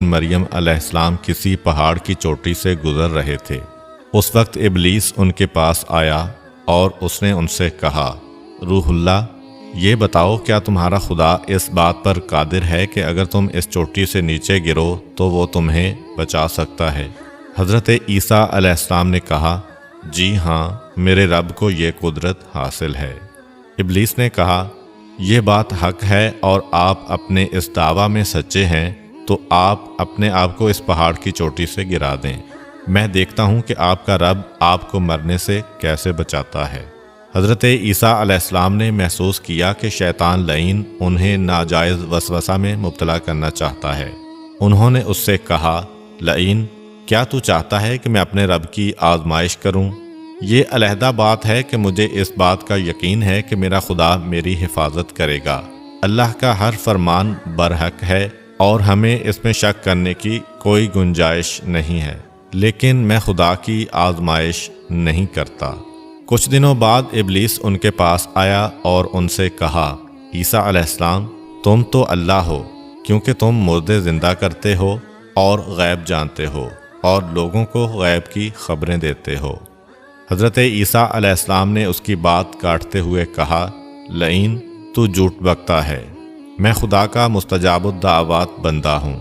مریم علیہ السلام کسی پہاڑ کی چوٹی سے گزر رہے تھے۔ اس وقت ابلیس ان کے پاس آیا اور اس نے ان سے کہا، روح اللہ، یہ بتاؤ کیا تمہارا خدا اس بات پر قادر ہے کہ اگر تم اس چوٹی سے نیچے گرو تو وہ تمہیں بچا سکتا ہے؟ حضرت عیسیٰ علیہ السلام نے کہا، جی ہاں، میرے رب کو یہ قدرت حاصل ہے۔ ابلیس نے کہا، یہ بات حق ہے اور آپ اپنے اس دعویٰ میں سچے ہیں تو آپ اپنے آپ کو اس پہاڑ کی چوٹی سے گرا دیں، میں دیکھتا ہوں کہ آپ کا رب آپ کو مرنے سے کیسے بچاتا ہے۔ حضرت عیسیٰ علیہ السلام نے محسوس کیا کہ شیطان لعین انہیں ناجائز وسوسہ میں مبتلا کرنا چاہتا ہے۔ انہوں نے اس سے کہا، لعین، کیا تو چاہتا ہے کہ میں اپنے رب کی آزمائش کروں؟ یہ علیحدہ بات ہے کہ مجھے اس بات کا یقین ہے کہ میرا خدا میری حفاظت کرے گا۔ اللہ کا ہر فرمان برحق ہے اور ہمیں اس میں شک کرنے کی کوئی گنجائش نہیں ہے، لیکن میں خدا کی آزمائش نہیں کرتا۔ کچھ دنوں بعد ابلیس ان کے پاس آیا اور ان سے کہا، عیسیٰ علیہ السلام، تم تو اللہ ہو کیونکہ تم مردے زندہ کرتے ہو اور غیب جانتے ہو اور لوگوں کو غیب کی خبریں دیتے ہو۔ حضرت عیسیٰ علیہ السلام نے اس کی بات کاٹتے ہوئے کہا، لعین، تو جھوٹ بکتا ہے، میں خدا کا مستجاب الدعوات بندہ ہوں۔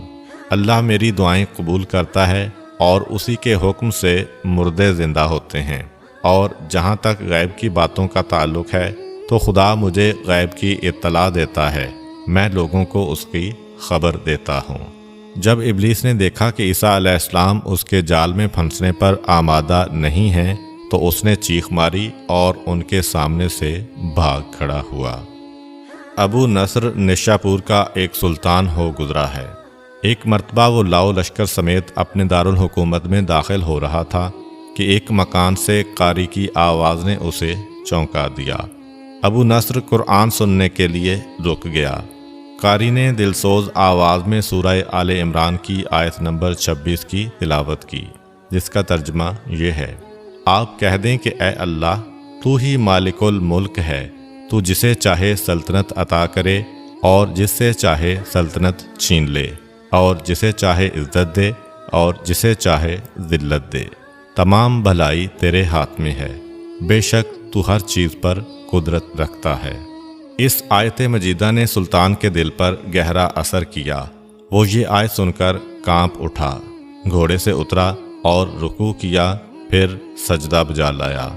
اللہ میری دعائیں قبول کرتا ہے اور اسی کے حکم سے مردے زندہ ہوتے ہیں، اور جہاں تک غیب کی باتوں کا تعلق ہے تو خدا مجھے غیب کی اطلاع دیتا ہے، میں لوگوں کو اس کی خبر دیتا ہوں۔ جب ابلیس نے دیکھا کہ عیسیٰ علیہ السلام اس کے جال میں پھنسنے پر آمادہ نہیں ہیں تو اس نے چیخ ماری اور ان کے سامنے سے بھاگ کھڑا ہوا۔ ابو نصر نشاپور کا ایک سلطان ہو گزرا ہے۔ ایک مرتبہ وہ لاؤ لشکر سمیت اپنے دارالحکومت میں داخل ہو رہا تھا کہ ایک مکان سے قاری کی آواز نے اسے چونکا دیا۔ ابو نصر قرآن سننے کے لیے رک گیا۔ قاری نے دلسوز آواز میں سورہ آل عمران کی آیت نمبر 26 کی تلاوت کی، جس کا ترجمہ یہ ہے، آپ کہہ دیں کہ اے اللہ، تو ہی مالک الملک ہے، تو جسے چاہے سلطنت عطا کرے اور جس سے چاہے سلطنت چھین لے، اور جسے چاہے عزت دے اور جسے چاہے ذلت دے، تمام بھلائی تیرے ہاتھ میں ہے، بے شک تو ہر چیز پر قدرت رکھتا ہے۔ اس آیت مجیدہ نے سلطان کے دل پر گہرا اثر کیا۔ وہ یہ آیت سن کر کانپ اٹھا، گھوڑے سے اترا اور رکوع کیا، پھر سجدہ بجا لایا۔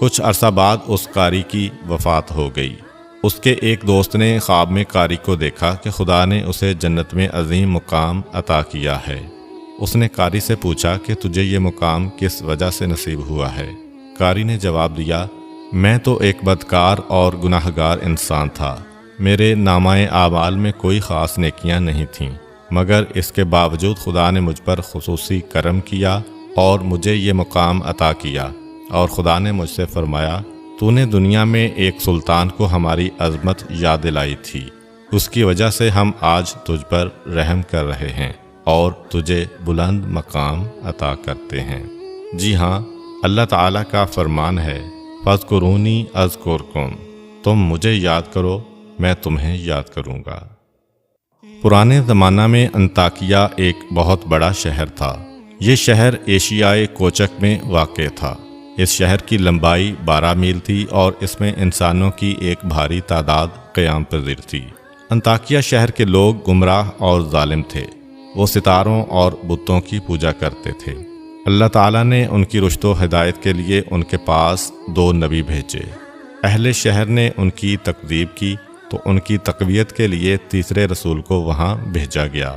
کچھ عرصہ بعد اس قاری کی وفات ہو گئی۔ اس کے ایک دوست نے خواب میں قاری کو دیکھا کہ خدا نے اسے جنت میں عظیم مقام عطا کیا ہے۔ اس نے قاری سے پوچھا کہ تجھے یہ مقام کس وجہ سے نصیب ہوا ہے؟ قاری نے جواب دیا، میں تو ایک بدکار اور گناہ گار انسان تھا، میرے نامہ اعمال میں کوئی خاص نیکیاں نہیں تھیں، مگر اس کے باوجود خدا نے مجھ پر خصوصی کرم کیا اور مجھے یہ مقام عطا کیا، اور خدا نے مجھ سے فرمایا، تو نے دنیا میں ایک سلطان کو ہماری عظمت یاد دلائی تھی، اس کی وجہ سے ہم آج تجھ پر رحم کر رہے ہیں اور تجھے بلند مقام عطا کرتے ہیں۔ جی ہاں، اللہ تعالیٰ کا فرمان ہے، فاذکرونی اذکرکم، تم مجھے یاد کرو، میں تمہیں یاد کروں گا۔ پرانے زمانہ میں انطاکیہ ایک بہت بڑا شہر تھا۔ یہ شہر ایشیائے کوچک میں واقع تھا۔ اس شہر کی لمبائی 12 میل تھی اور اس میں انسانوں کی ایک بھاری تعداد قیام پذیر تھی۔ انطاکیہ شہر کے لوگ گمراہ اور ظالم تھے۔ وہ ستاروں اور بتوں کی پوجا کرتے تھے۔ اللہ تعالیٰ نے ان کی رشد و ہدایت کے لیے ان کے پاس 2 نبی بھیجے۔ اہل شہر نے ان کی تکذیب کی تو ان کی تقویت کے لیے تیسرے رسول کو وہاں بھیجا گیا۔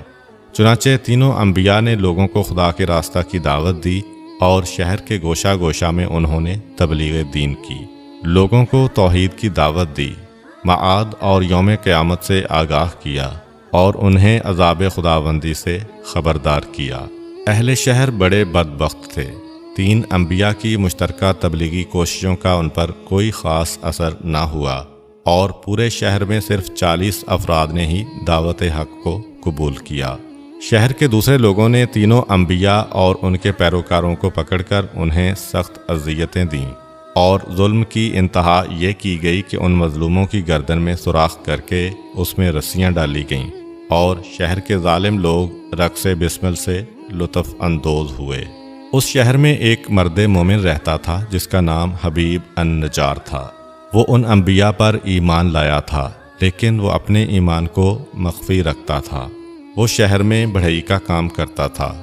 چنانچہ تینوں انبیاء نے لوگوں کو خدا کے راستہ کی دعوت دی اور شہر کے گوشہ گوشہ میں انہوں نے تبلیغ دین کی، لوگوں کو توحید کی دعوت دی، معاد اور یوم قیامت سے آگاہ کیا اور انہیں عذاب خداوندی سے خبردار کیا۔ اہل شہر بڑے بدبخت تھے۔ 3 انبیاء کی مشترکہ تبلیغی کوششوں کا ان پر کوئی خاص اثر نہ ہوا اور پورے شہر میں صرف 40 افراد نے ہی دعوت حق کو قبول کیا۔ شہر کے دوسرے لوگوں نے تینوں انبیاء اور ان کے پیروکاروں کو پکڑ کر انہیں سخت اذیتیں دیں اور ظلم کی انتہا یہ کی گئی کہ ان مظلوموں کی گردن میں سوراخ کر کے اس میں رسیاں ڈالی گئیں اور شہر کے ظالم لوگ رقص بسمل سے لطف اندوز ہوئے۔ اس شہر میں ایک مرد مومن رہتا تھا جس کا نام حبیب النجار تھا۔ وہ ان انبیاء پر ایمان لایا تھا، لیکن وہ اپنے ایمان کو مخفی رکھتا تھا۔ وہ شہر میں بڑھئی کا کام کرتا تھا۔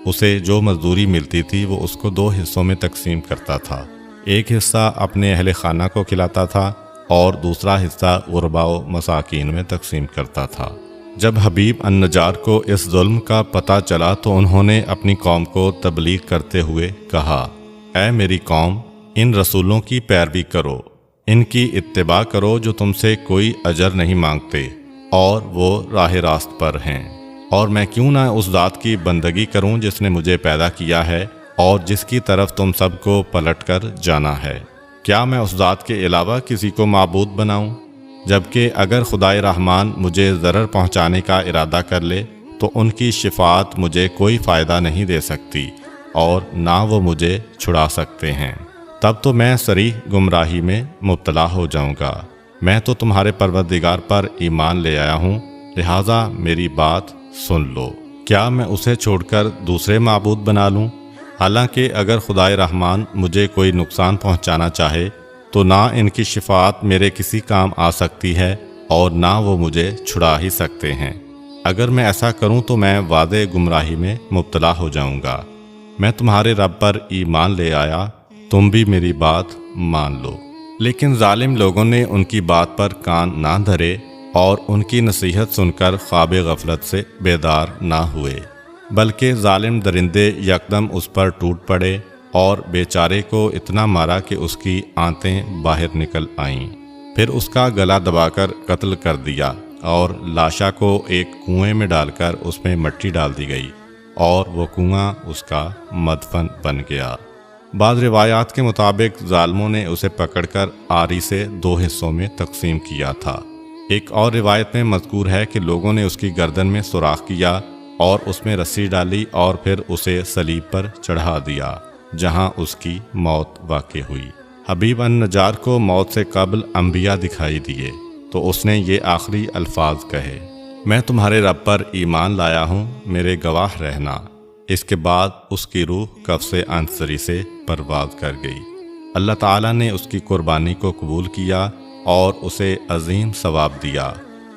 اسے جو مزدوری ملتی تھی وہ اس کو 2 حصوں میں تقسیم کرتا تھا۔ ایک حصہ اپنے اہل خانہ کو کھلاتا تھا اور دوسرا حصہ غرباء و مساکین میں تقسیم کرتا تھا۔ جب حبیب النجار کو اس ظلم کا پتہ چلا تو انہوں نے اپنی قوم کو تبلیغ کرتے ہوئے کہا، اے میری قوم، ان رسولوں کی پیروی کرو، ان کی اتباع کرو جو تم سے کوئی اجر نہیں مانگتے اور وہ راہ راست پر ہیں۔ اور میں کیوں نہ اس ذات کی بندگی کروں جس نے مجھے پیدا کیا ہے اور جس کی طرف تم سب کو پلٹ کر جانا ہے۔ کیا میں اس ذات کے علاوہ کسی کو معبود بناؤں؟ جبکہ اگر خدائے رحمان مجھے ضرر پہنچانے کا ارادہ کر لے تو ان کی شفاعت مجھے کوئی فائدہ نہیں دے سکتی اور نہ وہ مجھے چھڑا سکتے ہیں۔ تب تو میں صریح گمراہی میں مبتلا ہو جاؤں گا۔ میں تو تمہارے پروردگار پر ایمان لے آیا ہوں، لہٰذا میری بات سن لو۔ کیا میں اسے چھوڑ کر دوسرے معبود بنا لوں؟ حالانکہ اگر خدائے رحمان مجھے کوئی نقصان پہنچانا چاہے تو نہ ان کی شفاعت میرے کسی کام آ سکتی ہے اور نہ وہ مجھے چھڑا ہی سکتے ہیں۔ اگر میں ایسا کروں تو میں واضح گمراہی میں مبتلا ہو جاؤں گا۔ میں تمہارے رب پر ایمان لے آیا، تم بھی میری بات مان لو۔ لیکن ظالم لوگوں نے ان کی بات پر کان نہ دھرے اور ان کی نصیحت سن کر خواب غفلت سے بیدار نہ ہوئے، بلکہ ظالم درندے یکدم اس پر ٹوٹ پڑے اور بیچارے کو اتنا مارا کہ اس کی آنتیں باہر نکل آئیں۔ پھر اس کا گلا دبا کر قتل کر دیا اور لاشا کو ایک کنویں میں ڈال کر اس میں مٹی ڈال دی گئی اور وہ کنواں اس کا مدفن بن گیا۔ بعض روایات کے مطابق ظالموں نے اسے پکڑ کر آری سے 2 حصوں میں تقسیم کیا تھا۔ ایک اور روایت میں مذکور ہے کہ لوگوں نے اس کی گردن میں سوراخ کیا اور اس میں رسی ڈالی اور پھر اسے صلیب پر چڑھا دیا، جہاں اس کی موت واقع ہوئی۔ حبیب النجار کو موت سے قبل انبیاء دکھائی دیے تو اس نے یہ آخری الفاظ کہے، میں تمہارے رب پر ایمان لایا ہوں، میرے گواہ رہنا۔ اس کے بعد اس کی روح قفس عنصری سے پرواز کر گئی۔ اللہ تعالیٰ نے اس کی قربانی کو قبول کیا اور اسے عظیم ثواب دیا۔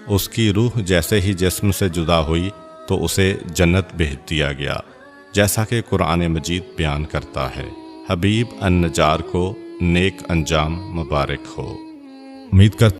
اس کی روح جیسے ہی جسم سے جدا ہوئی تو اسے جنت بھیج دیا گیا، جیسا کہ قرآن مجید بیان کرتا ہے۔ حبیب النجار کو نیک انجام مبارک ہو۔ امید کرتا